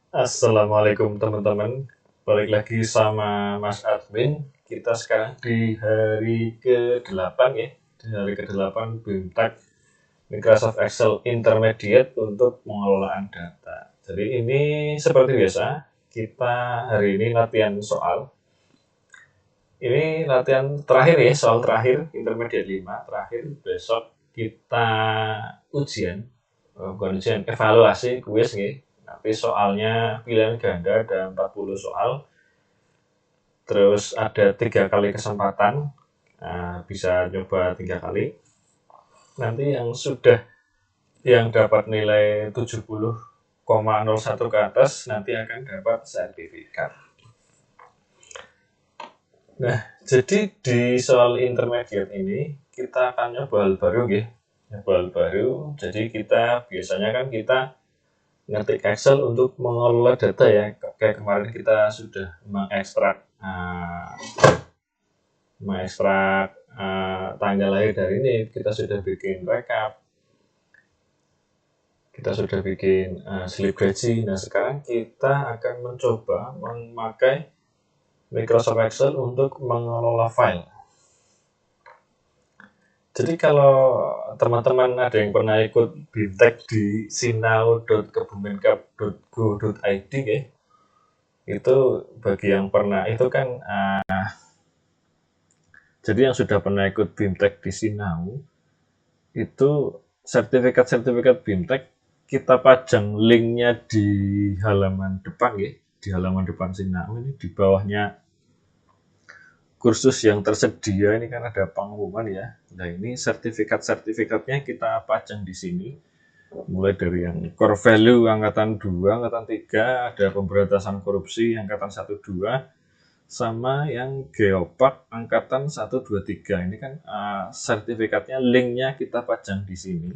Assalamualaikum teman-teman, balik lagi sama Mas Admin. Kita sekarang di hari ke-8 ya, di hari ke-8 BIMTEK Microsoft Excel Intermediate untuk pengelolaan data. Jadi ini seperti biasa, kita hari ini latihan soal. Ini latihan terakhir ya, soal terakhir Intermediate 5 terakhir. Besok kita ujian, bukan ujian, evaluasi kuis nih. Nanti soalnya pilihan ganda ada 40 soal. Terus ada 3 kali kesempatan, nah, bisa nyoba 3 kali. Nanti yang dapat nilai 70,01 ke atas nanti akan dapat sertifikat. Nah, jadi di soal intermediate ini kita akan nyoba hal baru ya. Nyoba hal baru. Jadi kita biasanya kan kita ngetik Excel untuk mengelola data ya. Kayak kemarin kita sudah mengekstrak tanggal lahir dari ini, kita sudah bikin rekap, kita sudah bikin slip gaji. Nah, sekarang kita akan mencoba memakai Microsoft Excel untuk mengelola file. Jadi kalau teman-teman ada yang pernah ikut BIMTEK di sinau.kebumenkab.go.id ya, itu bagi yang pernah itu kan jadi yang sudah pernah ikut BIMTEK di Sinau itu sertifikat-sertifikat BIMTEK kita pajang linknya di halaman depan ya, di halaman depan Sinau ini di bawahnya kursus yang tersedia ini kan ada pengumuman ya. Nah, ini sertifikat-sertifikatnya kita pajang di sini. Mulai dari yang core value angkatan 2, angkatan 3, ada pemberantasan korupsi angkatan 1 2, sama yang geopark angkatan 1 2 3. Ini kan sertifikatnya, linknya kita pajang di sini.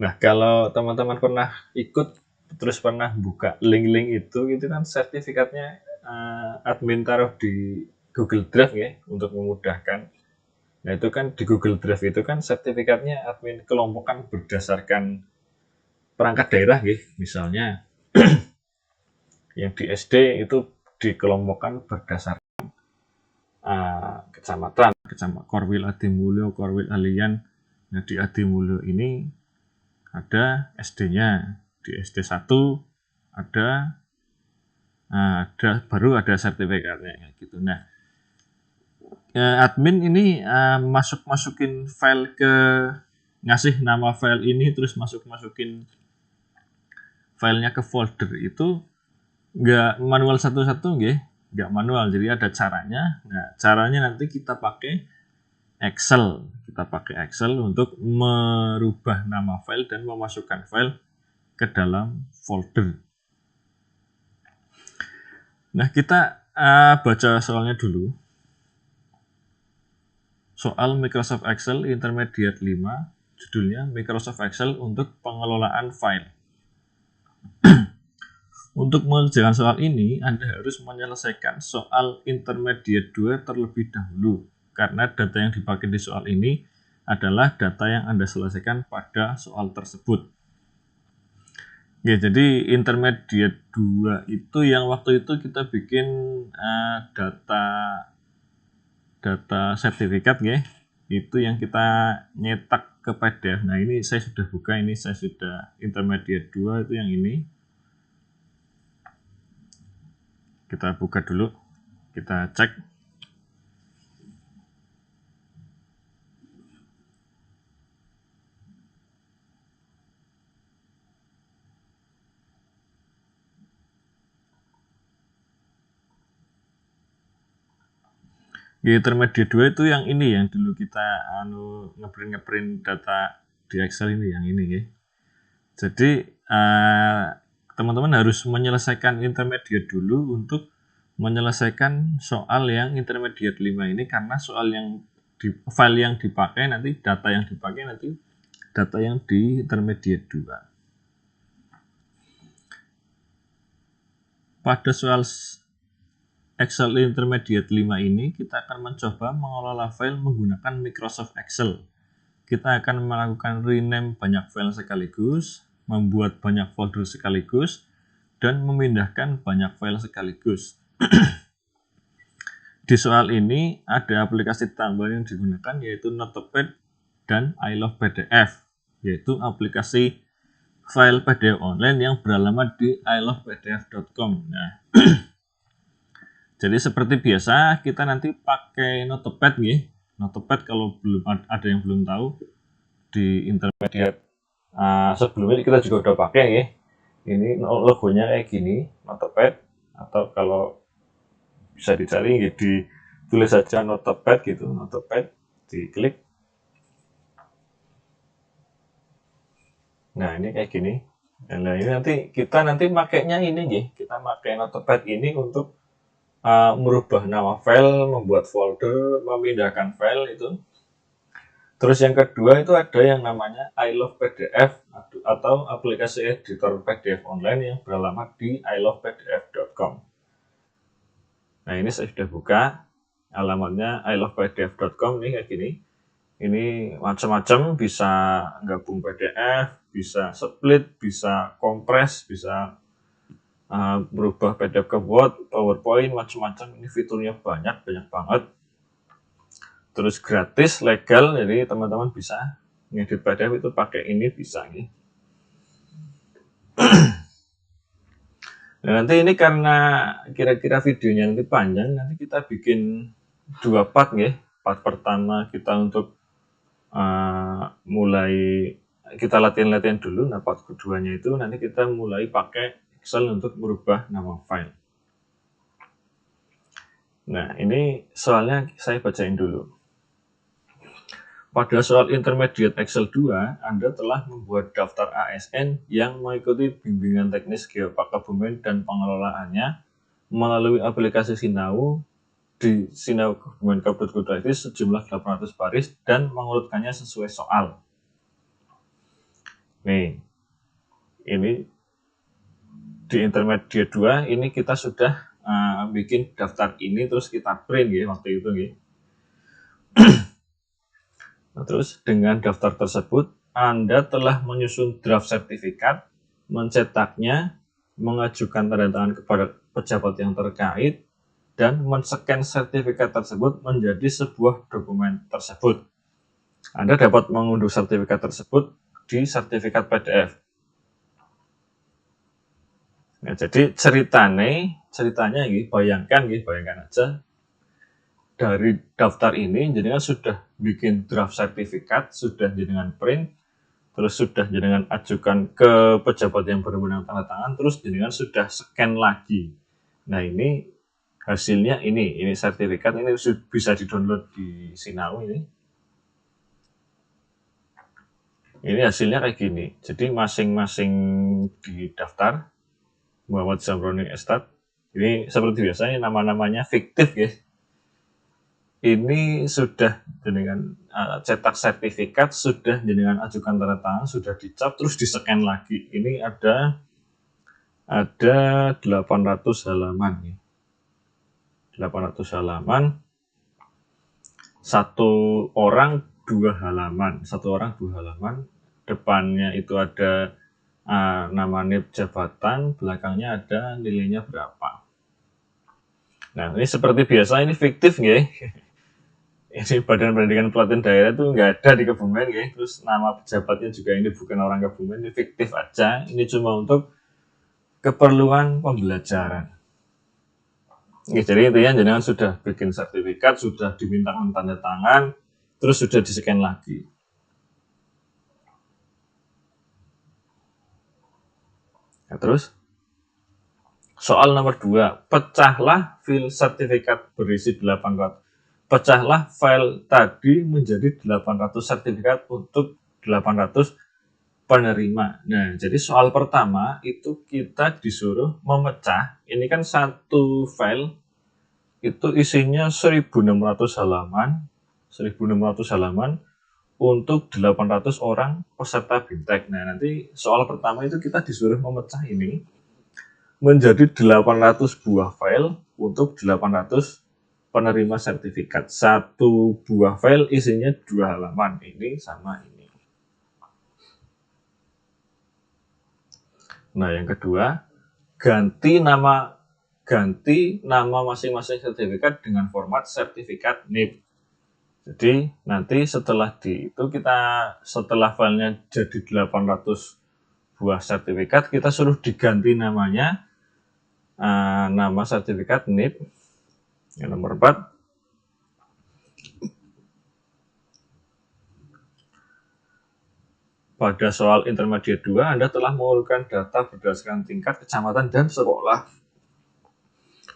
Nah, kalau teman-teman pernah ikut terus pernah buka link-link itu kan sertifikatnya admin taruh di Google Drive ya untuk memudahkan. Nah, itu kan di Google Drive itu kan sertifikatnya admin kelompokkan berdasarkan perangkat daerah ya. Misalnya yang di SD itu dikelompokkan berdasarkan kecamatan, Korwil Adimulyo, Korwil Alian. Nah, di Adimulyo ini ada SD-nya, di SD 1 ada baru ada sertifikatnya gitu. Nah, admin ini masukin file ngasih nama file ini terus masukin filenya ke folder itu nggak manual satu-satu nggak manual, jadi ada caranya. Nah, caranya nanti kita pakai Excel untuk merubah nama file dan memasukkan file ke dalam folder. Nah, kita baca soalnya dulu. Soal Microsoft Excel Intermediate 5, judulnya Microsoft Excel untuk pengelolaan file. Untuk mengerjakan soal ini, Anda harus menyelesaikan soal Intermediate 2 terlebih dahulu, karena data yang dipakai di soal ini adalah data yang Anda selesaikan pada soal tersebut. Ya, jadi Intermediate 2 itu yang waktu itu kita bikin data sertifikat ya. Itu yang kita nyetak ke PDF. Nah, ini saya sudah buka, ini saya sudah Intermediate 2 itu yang ini. Kita buka dulu, kita cek. Intermediate 2 itu yang ini yang dulu kita ngeprint data di Excel ini, yang ini ya. Jadi teman-teman harus menyelesaikan Intermediate dulu untuk menyelesaikan soal yang Intermediate 5 ini, karena soal yang file yang dipakai nanti, data yang dipakai nanti data yang di Intermediate 2. Pada soal Excel Intermediate 5 ini kita akan mencoba mengelola file menggunakan Microsoft Excel. Kita akan melakukan rename banyak file sekaligus, membuat banyak folder sekaligus, dan memindahkan banyak file sekaligus. Di soal ini ada aplikasi tambahan yang digunakan yaitu Notepad dan I Love PDF, yaitu aplikasi file PDF online yang beralamat di ilovepdf.com. Nah, jadi seperti biasa kita nanti pakai Notepad nih. Notepad kalau belum ada yang belum tahu di intermediate sebelumnya kita juga udah pakai ya. Ini logonya kayak gini, Notepad, atau kalau bisa dicari ya, ditulis saja Notepad gitu, Notepad, diklik. Nah ini kayak gini. Nah ini kita makainya ini ya, kita pakai Notepad ini untuk merubah nama file, membuat folder, memindahkan file itu. Terus yang kedua itu ada yang namanya I Love PDF atau aplikasi editor PDF online yang beralamat di ilovepdf.com. Nah ini saya sudah buka alamatnya ilovepdf.com nih kayak gini. Ini macam-macam, bisa gabung PDF, bisa split, bisa kompres, bisa berubah PDF ke Word, PowerPoint, macam-macam. Ini fiturnya banyak banget. Terus gratis, legal, jadi teman-teman bisa ngedit PDF itu pakai ini bisa nih. Nah, nanti ini karena kira-kira videonya nanti panjang, nanti kita bikin 2 part ya. Part pertama kita untuk mulai kita latihan-latihan dulu. Nah, part keduanya itu nanti kita mulai pakai Excel untuk merubah nama file. Nah, ini soalnya saya bacain dulu. Pada soal Intermediate Excel 2, Anda telah membuat daftar ASN yang mengikuti bimbingan teknis Geopark Kebumen dan pengelolaannya melalui aplikasi Sinau di sinau.kebumen.go.id sejumlah 800 baris dan mengurutkannya sesuai soal. Nih, ini di Intermediate 2 ini kita sudah bikin daftar ini terus kita print ya waktu itu ya. Nah, terus dengan daftar tersebut Anda telah menyusun draft sertifikat, mencetaknya, mengajukan tanda tangan kepada pejabat yang terkait, dan men-scan sertifikat tersebut menjadi sebuah dokumen tersebut. Anda dapat mengunduh sertifikat tersebut di sertifikat PDF. Nah, jadi ceritanya bayangkan aja dari daftar ini jenengan sudah bikin draft sertifikat, sudah jenengan print, terus sudah jenengan ajukan ke pejabat yang berwenang tanda tangan, terus jenengan sudah scan lagi. Nah ini hasilnya ini sertifikat ini bisa di-download di Sinau ini. Ini hasilnya kayak gini. Jadi masing-masing di daftar Muhammad Zamroni Estad. Ini seperti biasanya nama-namanya fiktif ya. Ini sudah dengan cetak sertifikat, sudah dengan ajukan tanda tangan, sudah dicap, terus di-scan lagi. Ini ada 800 halaman nih. 800 halaman. Satu orang 2 halaman. Depannya itu ada nama NIP jabatan, belakangnya ada nilainya berapa. Nah, ini seperti biasa ini fiktif ya. Ini Badan Pendidikan Pelatihan Daerah itu nggak ada di Kebumen ya. Terus nama pejabatnya juga ini bukan orang Kebumen, ini fiktif aja. Ini cuma untuk keperluan pembelajaran. Ya, jadi intinya jenengan sudah bikin sertifikat, sudah dimintakan tanda tangan, terus sudah di-scan lagi. Nah, terus soal nomor 2, pecahlah file sertifikat berisi 800. Pecahlah file tadi menjadi 800 sertifikat untuk 800 penerima. Nah, jadi soal pertama itu kita disuruh memecah. Ini kan satu file itu isinya 1600 halaman. 1600 halaman untuk 800 orang peserta BIMTEK. Nah, nanti soal pertama itu kita disuruh memecah ini menjadi 800 buah file untuk 800 penerima sertifikat. Satu buah file isinya 2 halaman, ini sama ini. Nah, yang kedua, ganti nama masing-masing sertifikat dengan format sertifikat NIP. Jadi nanti setelah filenya jadi 800 buah sertifikat, kita suruh diganti namanya, nama sertifikat NIP yang nomor 4. Pada soal intermediate 2, Anda telah mengumpulkan data berdasarkan tingkat kecamatan dan sekolah.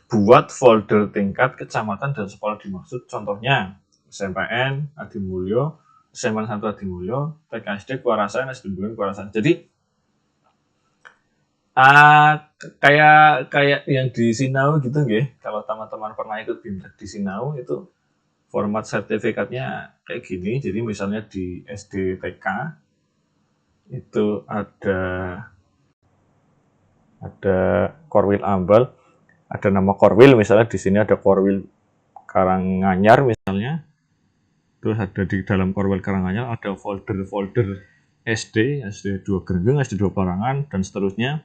Buat folder tingkat kecamatan dan sekolah dimaksud, contohnya SMPN Adimulyo, SMA 1 Adimulyo, TKSD Kuarasan, SD Kuarasan. Jadi kayak yang di Sinau gitu nggih. Kalau teman-teman pernah ikut BIMTEK di Sinau, itu format sertifikatnya kayak gini. Jadi misalnya di SD TK itu ada Korwil Ambal, ada nama Korwil, misalnya di sini ada Korwil Karanganyar misalnya. Terus ada di dalam Korwil Karanganyar ada folder SD 2 Grenggeng, SD 2 Parangan, dan seterusnya.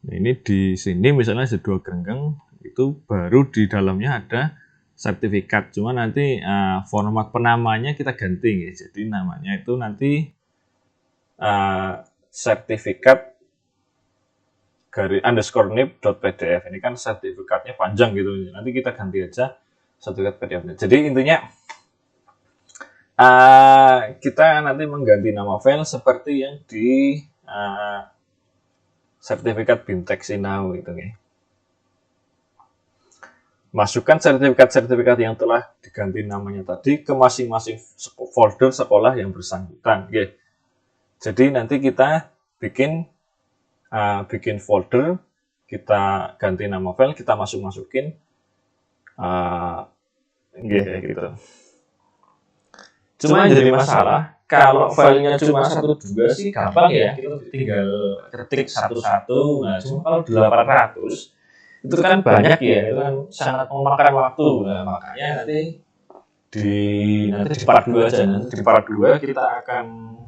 Nah, ini di sini misalnya SD 2 Grenggeng, itu baru di dalamnya ada sertifikat. Cuma nanti format penamanya kita ganti, ya. Jadi namanya itu nanti sertifikat _nip.pdf. Ini kan sertifikatnya panjang gitu. Nanti kita ganti aja sertifikat PDF-nya. Jadi intinya kita nanti mengganti nama file seperti yang di sertifikat BIMTEK Sinau gitu nih. Masukkan sertifikat-sertifikat yang telah diganti namanya tadi ke masing-masing folder sekolah yang bersangkutan. Okay. Jadi nanti kita bikin folder, kita ganti nama file, kita masukin gitu. Cuma jadi masalah kalau filenya cuma 1-2 sih gampang ya, kita tinggal ketik satu-satu. Nah, cuma kalau 800 itu kan banyak ya, itu kan sangat memakan waktu. Nah, makanya nanti di part 2 aja. Nanti di part 2 kita akan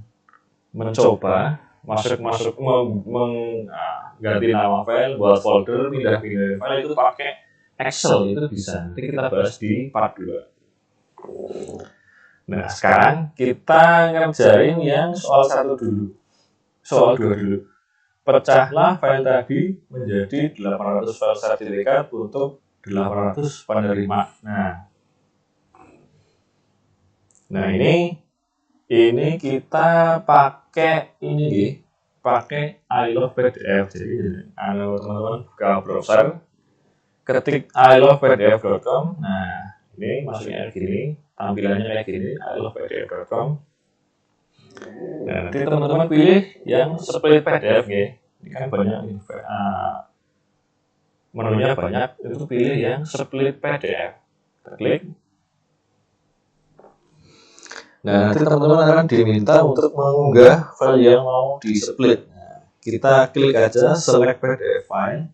mencoba ganti nama file, buat folder, pindah-pindah file itu pakai Excel, itu bisa. Nanti kita bahas di part 2. Nah, sekarang kita ngerjain yang soal 1 dulu. Soal 2 dulu. Pecahlah file tadi menjadi 800 file sertifikat untuk 800 penerima. Nah ini kita pakai I love PDF. Jadi teman-teman buka browser, ketik ilovepdf.com. Nah, ini masuknya kayak gini, tampilannya kayak gini, ilovepdf.com. Nah, nanti teman-teman pilih yang split PDF ya. Ini kan banyak menunya banyak, itu pilih yang split PDF. Klik. Nah, nanti teman-teman akan diminta untuk mengunggah file yang mau di split. Nah, kita klik aja select PDF file.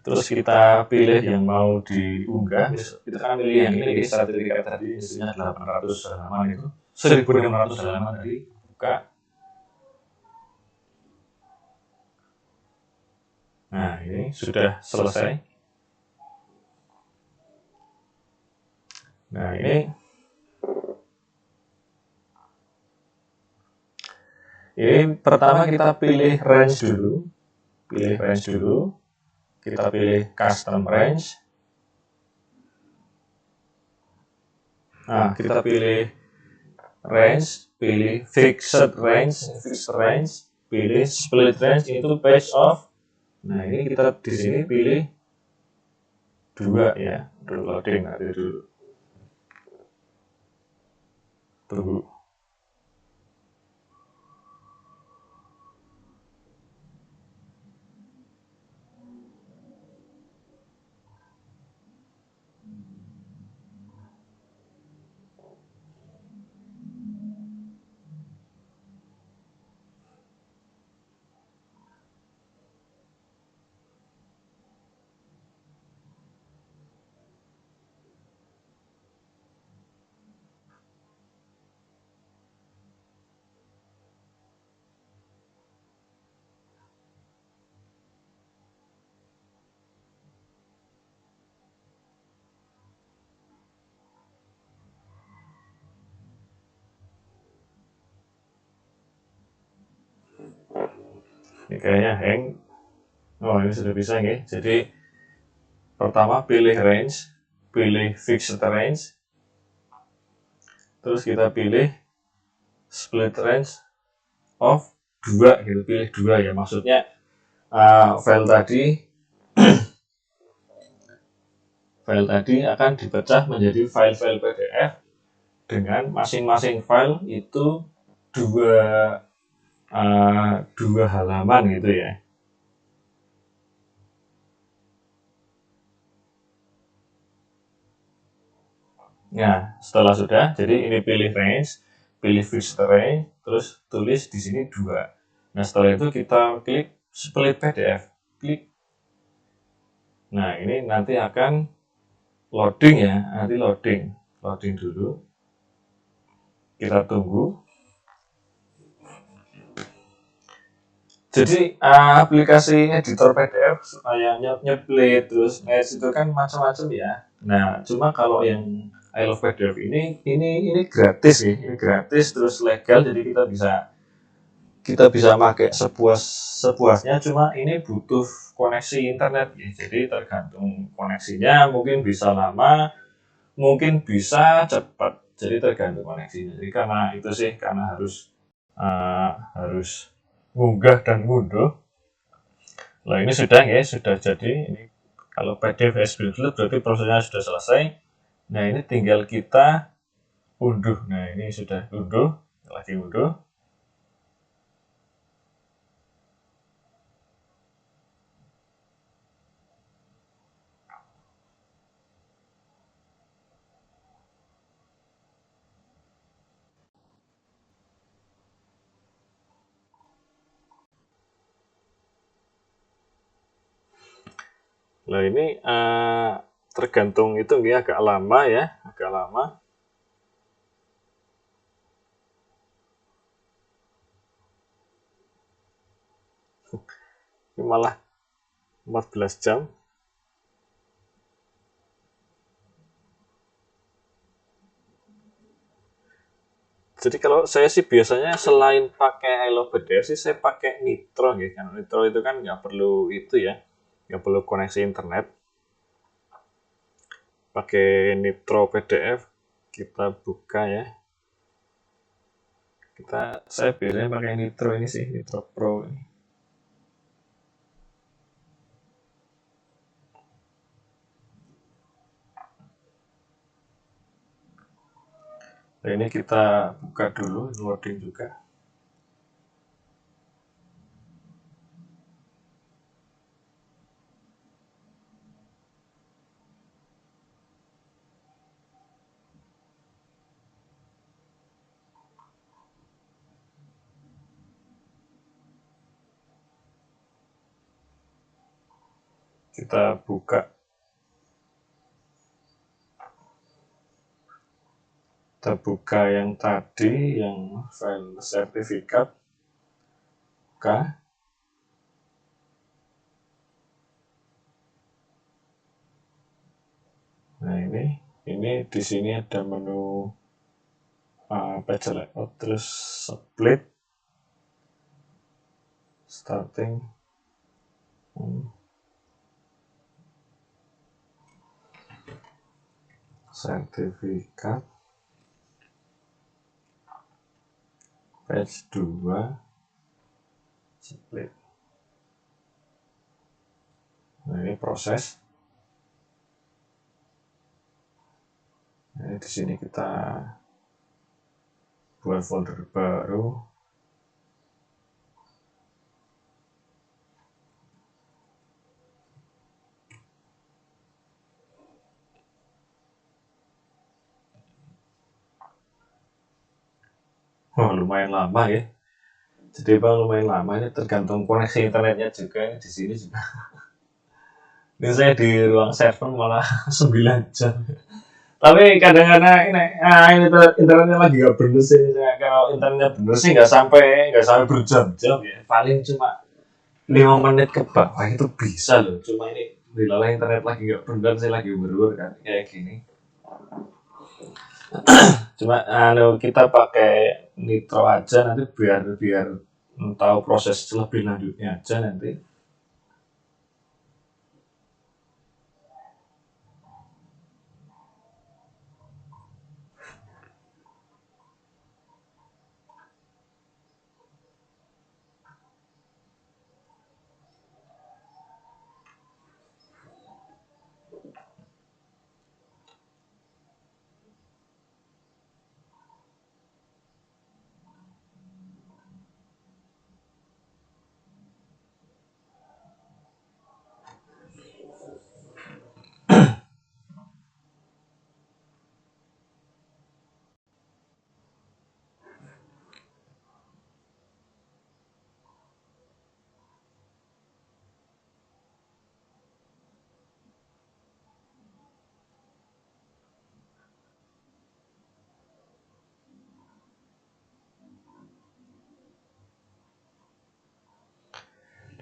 Terus kita pilih yang mau diunggah. Kita akan pilih yang ini, sertifikat tadi isinya 800 halaman itu, 1600 halaman tadi. Buka. Nah, ini sudah selesai. Nah, ini pertama kita pilih range dulu. Kita pilih custom range. Nah, kita pilih range, pilih fixed range, pilih split range, itu page off. Nah, ini kita di sini pilih 2 ya, loading nanti dulu. Tunggu. Ini kayaknya hang. Oh, ini sudah bisa nih. Jadi pertama pilih range, pilih fixed range, terus kita pilih split range of 2 gitu, pilih 2 ya, maksudnya file tadi akan dipecah menjadi file-file PDF dengan masing-masing file itu dua dua halaman gitu ya. Nah, setelah sudah, jadi ini pilih range, pilih fixed range, terus tulis di sini 2. Nah, setelah itu kita klik split PDF, klik. Nah, ini nanti akan loading ya, nanti loading dulu. Kita tunggu. Jadi aplikasi editor PDF supaya nyeplit terus match itu kan macam-macam ya. Nah, cuma kalau yang I Love PDF ini gratis ya, ini gratis terus legal, jadi kita bisa pakai sepuasnya, cuma ini butuh koneksi internet ya. Jadi tergantung koneksinya, mungkin bisa lama, mungkin bisa cepat. Jadi tergantung koneksinya. Jadi karena itu sih, karena harus ngunggah dan ngunduh. Nah, ini sudah jadi. Ini kalau PDF Express berarti prosesnya sudah selesai. Nah, ini tinggal kita unduh. Nah, ini sudah unduh, lagi unduh. Nah, ini tergantung itu ya, agak lama ya, agak lama. Ini malah 14 jam. Jadi kalau saya sih biasanya selain pakai I Love PDF sih, saya pakai Nitro gitu kan. Nitro itu kan nggak perlu itu ya, nggak perlu koneksi internet. Pakai Nitro PDF, kita buka ya. Saya biasanya pakai Nitro ini sih, Nitro Pro ini. Nah, ini kita buka dulu, loading juga. Kita buka. Kita buka yang tadi, yang file sertifikat. Buka. Nah, ini di sini ada menu page layout, terus split, starting, sertifikat, page 2, split. Nah, ini proses. Nah, di sini kita buat folder baru. Oh, lumayan lama ya. Jadi bang, lumayan lama, ini tergantung koneksi internetnya juga. Ini di sini juga. Ini saya di ruang server malah 9 jam. Tapi kadang-kadang ini internetnya lagi nggak bener sih. Kalau internetnya bener sih nggak sampai berjam-jam ya. Paling cuma 5 menit ke bawah itu bisa loh. Cuma ini dilala internet lagi nggak bener, saya lagi berur kan kayak gini. Cuma kita pakai Nitro aja nanti biar tahu proses lebih lanjutnya aja nanti.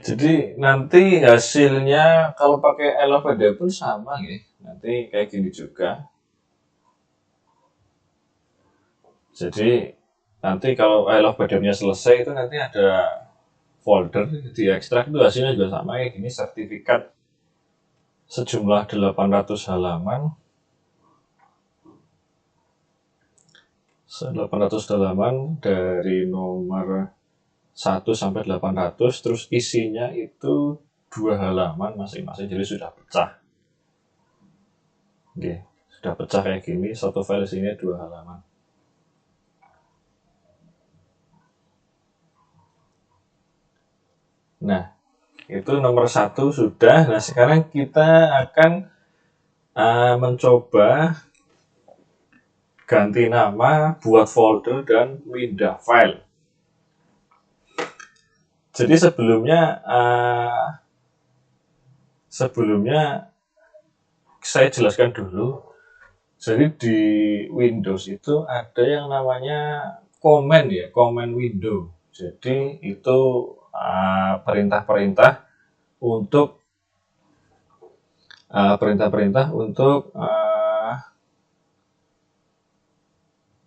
Jadi nanti hasilnya kalau pakai LLVDM pun sama ya. Nanti kayak gini juga. Jadi nanti kalau LLVDM-nya selesai itu nanti ada folder di ekstrak, itu hasilnya juga sama kayak gini, sertifikat sejumlah 800 halaman. 800 halaman dari nomor 1 sampai 800, terus isinya itu 2 halaman masing-masing, jadi sudah pecah. Oke, sudah pecah kayak gini, satu file isinya 2 halaman. Nah, itu nomor 1 sudah. Nah, sekarang kita akan mencoba ganti nama, buat folder, dan pindah file. Jadi sebelumnya saya jelaskan dulu. Jadi di Windows itu ada yang namanya command ya, command window. Jadi itu perintah-perintah untuk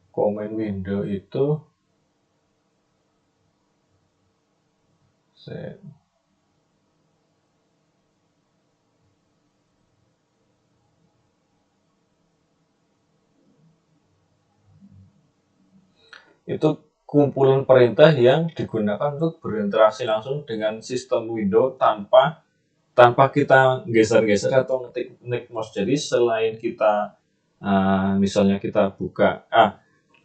command window itu kumpulan perintah yang digunakan untuk berinteraksi langsung dengan sistem Windows tanpa kita geser-geser atau ngetik mouse. Jadi selain kita misalnya kita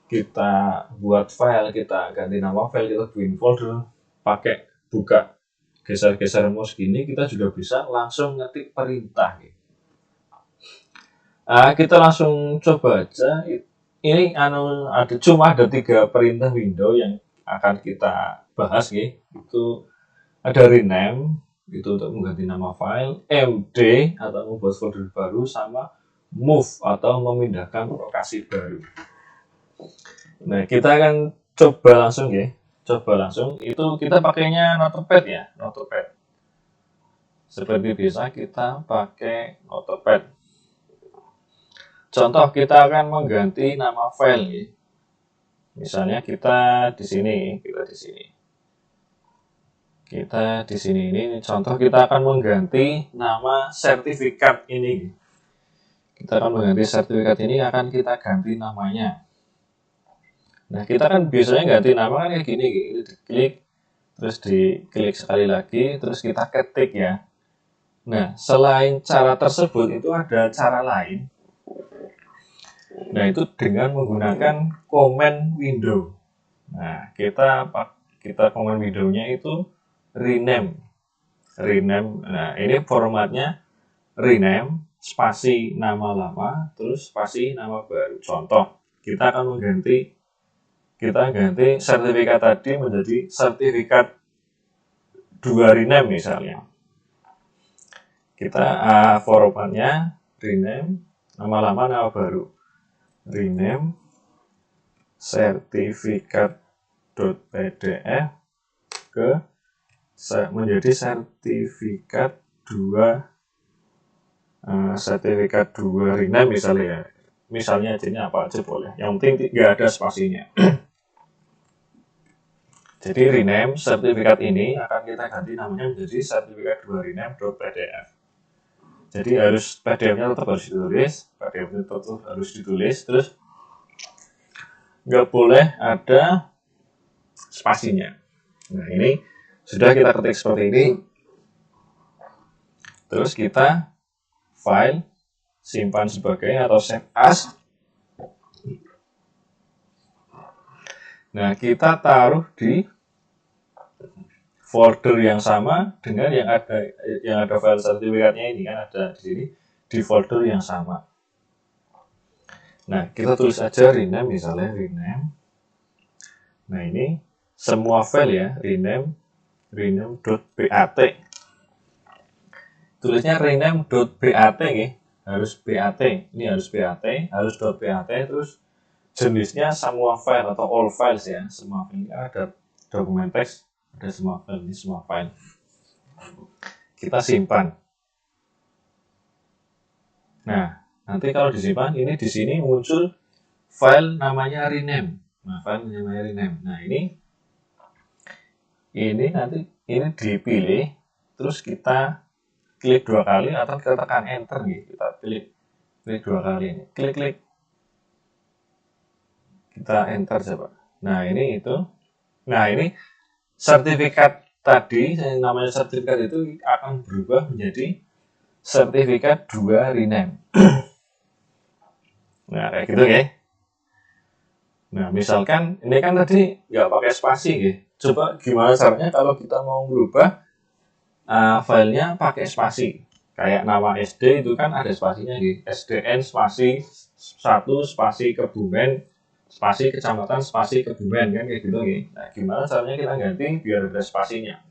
kita buat file, kita ganti nama file, kita bikin folder, pakai buka geser-geser mouse gini, kita juga bisa langsung ngetik perintah. Kita langsung coba aja. Ini cuma ada 3 perintah window yang akan kita bahas ya. Itu ada rename, itu untuk mengganti nama file, md atau membuat folder baru, sama move atau memindahkan lokasi baru. Nah, kita akan coba langsung ya. Itu kita pakainya Notepad ya, Notepad. Seperti biasa kita pakai Notepad. Contoh, kita akan mengganti nama file ya. Misalnya kita di sini. Ini contoh, kita akan mengganti nama sertifikat ini. Akan kita ganti namanya. Nah, kita kan biasanya ganti nama kan kayak gini, diklik, terus diklik sekali lagi, terus kita ketik ya. Nah, selain cara tersebut itu ada cara lain. Nah, itu dengan menggunakan command window. Nah, kita command window-nya itu rename. Nah, ini formatnya rename, spasi nama lama, terus spasi nama baru. Contoh, kita ganti sertifikat tadi menjadi sertifikat 2 rename misalnya. Kita formatnya rename, nama lama, nama baru. Rename sertifikat.pdf menjadi sertifikat 2 rename misalnya jadinya apa aja boleh, yang penting tidak ada spasinya. Jadi rename sertifikat ini akan kita ganti namanya menjadi sertifikat 2 rename.pdf. Jadi harus PDF-nya tetap harus ditulis, PDF-nya tetap harus ditulis, terus nggak boleh ada spasinya. Nah ini sudah kita ketik seperti ini, terus kita file, simpan sebagai atau save as. Nah kita taruh di folder yang sama dengan yang ada file sertifikatnya ini, kan ada di sini di folder yang sama. Nah kita tulis aja rename, misalnya rename. Nah ini semua file ya, rename.bat. Tulisnya rename.bat ya, harus BAT. Ini harus BAT, harus .bat, terus jenisnya semua file atau all files ya. Semua file ada dokumen teks, ada semua file, ini semua file. Kita simpan. Nah, nanti kalau disimpan ini di sini muncul file namanya rename. Nah, file namanya rename. Nah, ini nanti ini dipilih, terus kita klik 2 kali atau kita tekan enter gitu. Kita klik 2 kali ini. Klik. Kita enter coba. Nah, ini itu. Nah, ini sertifikat tadi yang namanya sertifikat itu akan berubah menjadi sertifikat 2 rename. Nah, kayak gitu ya. Nah, misalkan ini kan tadi nggak pakai spasi ya. Coba gimana caranya kalau kita mau berubah filenya pakai spasi. Kayak nama SD itu kan ada spasinya gitu. SDN spasi 1 spasi Kebumen spasi kecamatan spasi Kebumen, kan kayak gitu gitu. Nah, gimana caranya kita ganti biar ada spasinya.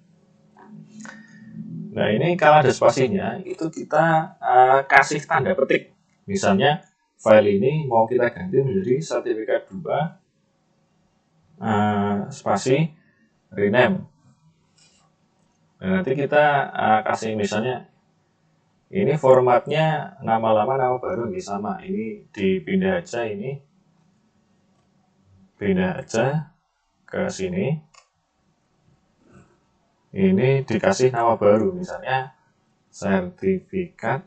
Nah, ini kalau ada spasinya itu kita kasih tanda petik. Misalnya file ini mau kita ganti menjadi sertifikat 2 spasi rename. Nah, nanti kita kasih misalnya ini formatnya nama lama nama baru nih sama. Ini dipindah aja, ini pindah aja ke sini. Ini dikasih nama baru, misalnya sertifikat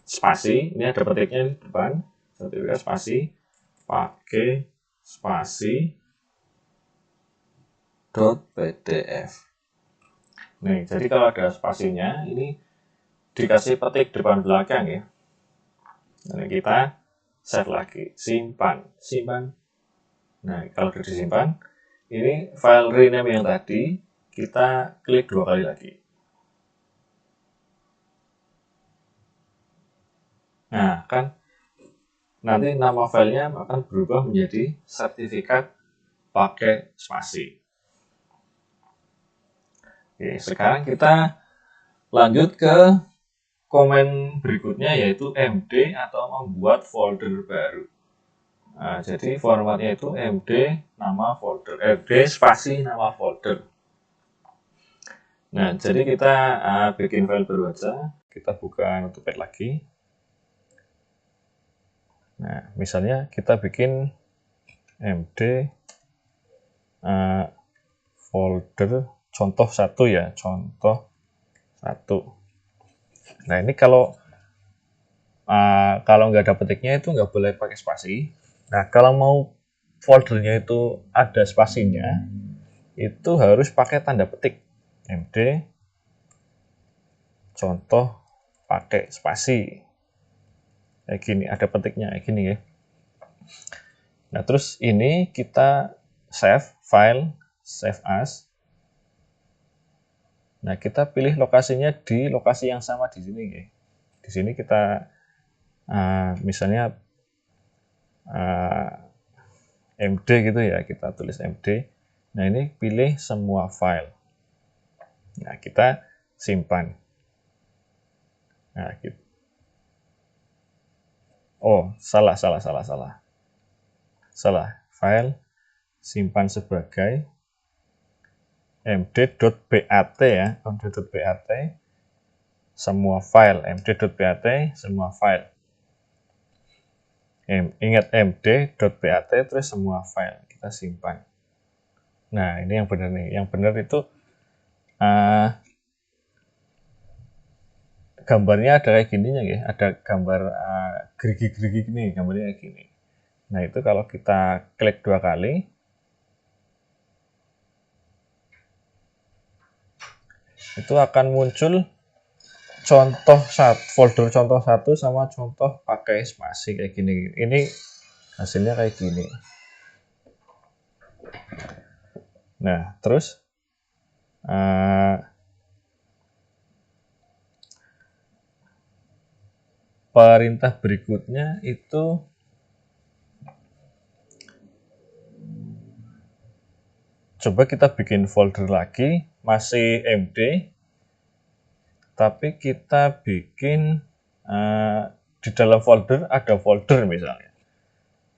spasi, ini ada petiknya di depan, sertifikat spasi, pakai spasi .pdf. Nih, jadi kalau ada spasinya, ini dikasih petik depan belakang ya. Nah, kita save lagi, simpan. Nah, kalau sudah disimpan, ini file rename yang tadi, kita klik 2 kali lagi. Nah, kan nanti nama filenya akan berubah menjadi sertifikat pakai spasi. Oke, sekarang kita lanjut ke komen berikutnya, yaitu MD atau membuat folder baru. Nah, jadi formatnya itu MD nama folder, MD spasi nama folder. Nah, jadi kita bikin file baru aja. Kita buka Notepad lagi. Nah, misalnya kita bikin MD folder contoh 1 ya, contoh 1. Nah, ini kalau nggak ada petiknya itu nggak boleh pakai spasi. Nah, kalau mau foldernya itu ada spasinya, itu harus pakai tanda petik. MD contoh pakai spasi. Kayak gini, ada petiknya kayak gini ya. Nah, terus ini kita save file, save as. Nah, kita pilih lokasinya di lokasi yang sama di sini ya. Di sini kita misalnya MD gitu ya, kita tulis MD. Nah, ini pilih semua file. Nah, kita simpan. Nah, gitu. Oh, salah. File simpan sebagai md.bat ya, md.bat semua file, md.bat semua file. Ingat md.bat terus semua file kita simpan. Nah, ini yang benar nih. Yang benar itu uh, gambarnya ada kayak gininya ya. Ada gambar gerigi-gerigi gini, gambarnya kayak gini. Nah, itu kalau kita klik 2 kali, itu akan muncul contoh folder contoh 1 sama contoh pakai spasi kayak gini. Ini hasilnya kayak gini. Nah, terus perintah berikutnya itu coba kita bikin folder lagi, masih MD, tapi kita bikin di dalam folder ada folder misalnya.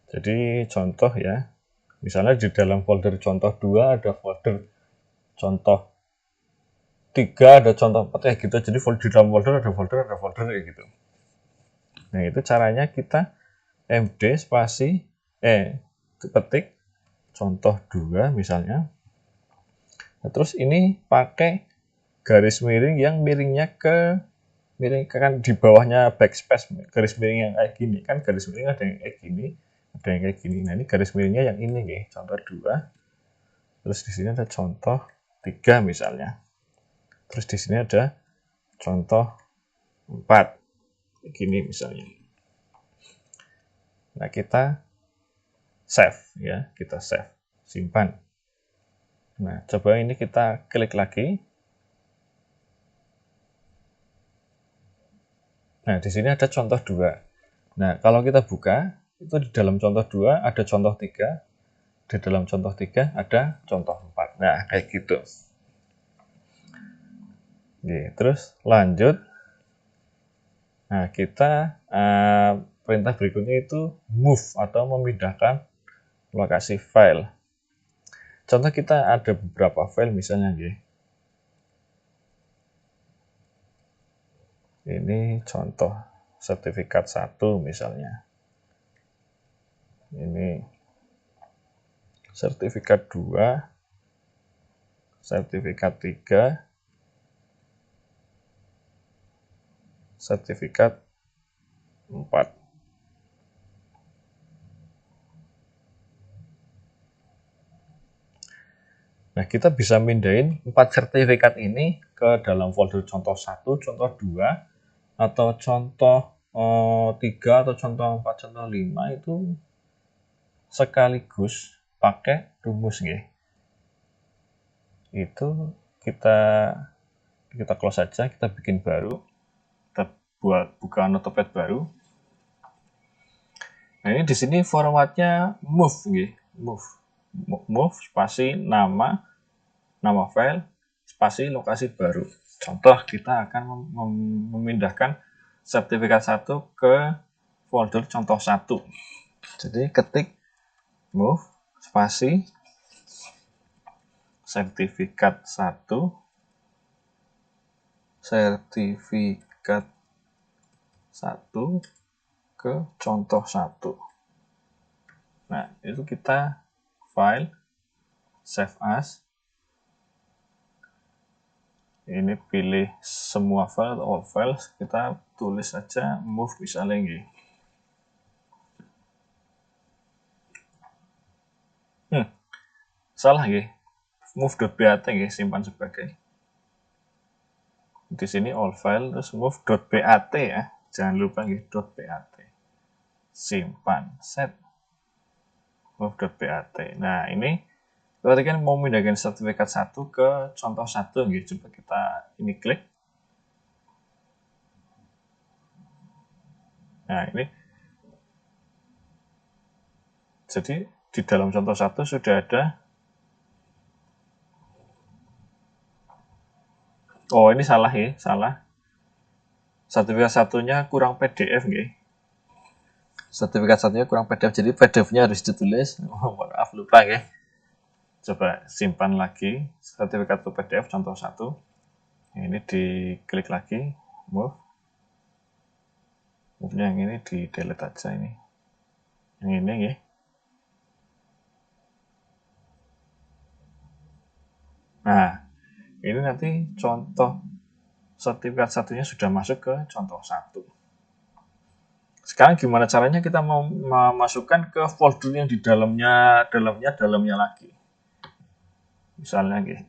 Jadi contoh ya, misalnya di dalam folder contoh 2 ada folder contoh 3, ada contoh 4 kayak gitu. Jadi di dalam folder ada folder kayak gitu. Nah, itu caranya kita MD spasi ketik contoh 2 misalnya. Nah, terus ini pakai garis miring yang miringnya kan di bawahnya backspace, garis miring yang kayak gini kan, garis miring ada yang kayak gini, ada yang kayak gini. Nah, ini garis miringnya yang ini nih, contoh 2. Terus di sini ada contoh 3 misalnya. Terus di sini ada contoh 4. Gini misalnya. Nah, kita save ya, kita save, simpan. Nah, coba ini kita klik lagi. Nah, di sini ada contoh 2. Nah, kalau kita buka, itu di dalam contoh 2 ada contoh 3, di dalam contoh 3 ada contoh 4. Nah, kayak gitu. Oke, terus lanjut. Nah, kita perintah berikutnya itu move atau memindahkan lokasi file. Contoh kita ada beberapa file misalnya nggih. Ini contoh sertifikat 1 misalnya. Ini sertifikat 2, sertifikat 3, sertifikat 4. Nah, kita bisa mindahin 4 sertifikat ini ke dalam folder contoh 1, contoh 2, atau contoh 3, atau contoh 4, contoh 5 itu sekaligus pakai rumus nggih. Itu kita close saja, kita bikin baru, kita buka notepad baru. Nah, ini di sini formatnya move nggih, move spasi nama file spasi lokasi baru. Contoh, kita akan memindahkan sertifikat 1 ke folder contoh 1. Jadi ketik move spasi sertifikat 1 ke contoh 1. Nah, itu kita file save as. Ini pilih semua file atau all files, kita tulis saja move misalnya nggih. Salah nggih. Move.bat nggih, simpan sebagai. Di sini all file terus move.bat ya. Jangan lupa nggih .bat. Simpan, set. Move.bat. Nah, ini berarti kan mau memindahkan sertifikat 1 ke contoh 1 nggih. Coba kita ini klik. Nah, ini jadi di dalam contoh 1 sudah ada. Oh, ini salah ya, salah. Sertifikat 1-nya kurang PDF nggih. Sertifikat 1-nya kurang PDF, jadi PDF-nya harus ditulis. Oh, maaf lupa ya. Coba simpan lagi sertifikat PDF contoh 1. Ini diklik lagi, move. Move-nya yang ini di delete aja ini. Yang ini ya. Nah, ini nanti contoh sertifikat satunya sudah masuk ke contoh satu. Sekarang gimana caranya kita mau memasukkan ke folder yang di dalamnya lagi. Misalnya gitu.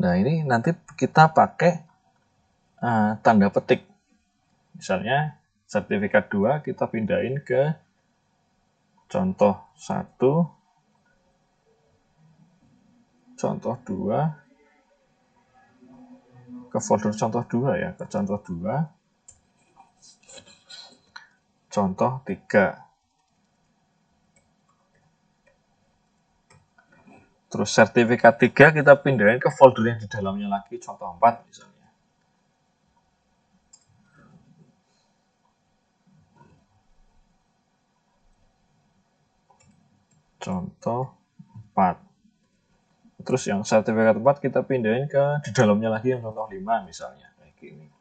Nah, ini nanti kita pakai tanda petik. Misalnya sertifikat 2 kita pindahin ke contoh 1, contoh 2, ke folder contoh 2 ya, ke contoh 2, contoh 3. Terus sertifikat 3 kita pindahin ke folder yang di dalamnya lagi, contoh 4 misalnya. Contoh 4. Terus yang sertifikat 4 kita pindahin ke di dalamnya lagi yang contoh 5 misalnya. Kayak gini.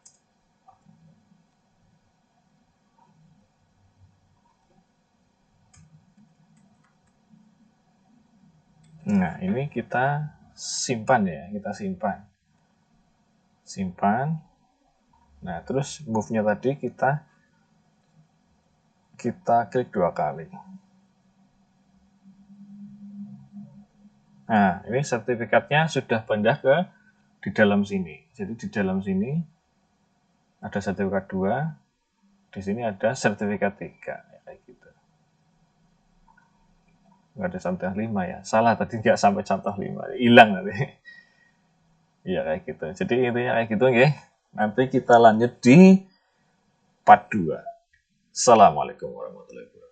Nah, ini kita simpan ya, kita simpan. Simpan. Nah, terus move-nya tadi kita klik 2 kali. Nah, ini sertifikatnya sudah pindah ke di dalam sini. Jadi di dalam sini ada sertifikat 2, di sini ada sertifikat 3 kayak gitu. Nggak ada contoh 5 ya. Salah tadi nggak sampai contoh 5. Hilang nanti. Iya kayak gitu. Jadi intinya kayak gitu ya. Nanti kita lanjut di part 2. Assalamualaikum warahmatullahi wabarakatuh.